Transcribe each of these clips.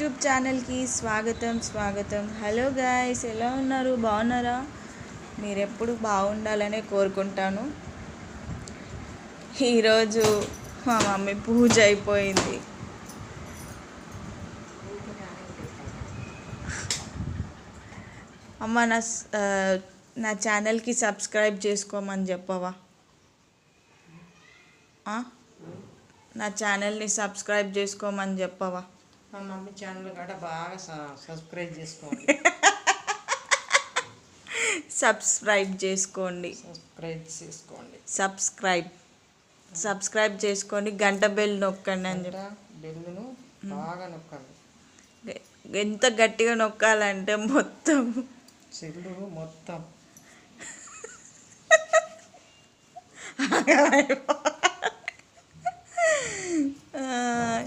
YouTube ఛానల్కి స్వాగతం. Hello guys, ఎలా ఉన్నారు? బాగున్నారా? మీరెప్పుడు బాగుండాలనే కోరుకుంటాను. ఈరోజు మా మమ్మీ పూజ అయిపోయింది. అమ్మ నా ఛానల్కి సబ్స్క్రైబ్ చేసుకోమని చెప్పవా? నా ఛానల్ని సబ్స్క్రైబ్ చేసుకోమని చెప్పవా? మా మమ్మీ ఛానల్ కూడా బాగా సబ్స్క్రైబ్ చేసుకోండి. సబ్స్క్రైబ్ చేసుకోండి. గంట బెల్ నొక్కండి అని చెప్పి బెల్లును బాగా నొక్కండి. ఎంత గట్టిగా నొక్కాలంటే మొత్తం చెల్లు మొత్తం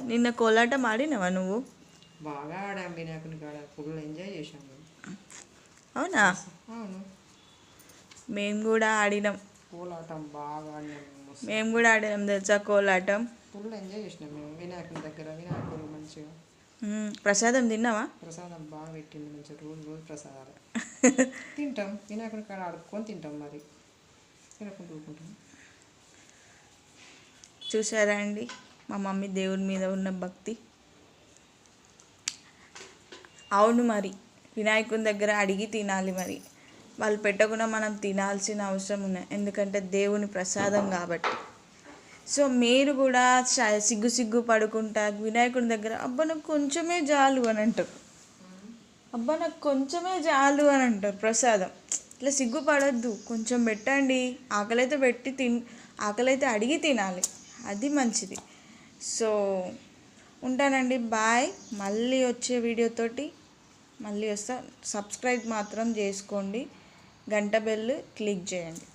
నిన్న కోలాటం ఆడినావా నువ్వు? బాగా ఆడాం. వినాయకుని కాడ ఫుల్ ఎంజాయ్ చేసాం. అవునా? అవును, మేము కూడా ఆడినాం. కోలాటం బాగా ఆడినాం. మేము కూడా ఆడినాం తెలుసా కోలాటం. ఫుల్ ఎంజాయ్ చేసినాం మేము వినాయకుని దగ్గర. వినాయకుడు మంచిగా ప్రసాదం తిన్నావా? ప్రసాదం బాగా పెట్టింది మంచిగా. రోజు ప్రసాదాలు తింటాం. వినాయకుని కాడ ఆడుకొని తింటాం. మరి తినకుంటూ చూసారా అండి మా మమ్మీ దేవుడి మీద ఉన్న భక్తి. అవును, మరి వినాయకుని దగ్గర అడిగి తినాలి. మరి వాళ్ళు పెట్టకుండా మనం తినాల్సిన అవసరం ఉన్నాయి, ఎందుకంటే దేవుని ప్రసాదం కాబట్టి. సో మీరు కూడా సిగ్గు పడుకుంటా వినాయకుని దగ్గర అబ్బా నాకు కొంచెమే చాలు అని అంటారు. ప్రసాదం ఇట్లా సిగ్గుపడొద్దు. కొంచెం పెట్టండి. ఆకలైతే పెట్టి ఆకలైతే అడిగి తినాలి, అది మంచిది. సో ఉంటానండి, బాయ్. మళ్ళీ వచ్చే వీడియోతోటి మళ్ళీ వస్తా. సబ్స్క్రైబ్ మాత్రం చేసుకోండి, గంట బెల్ క్లిక్ చేయండి.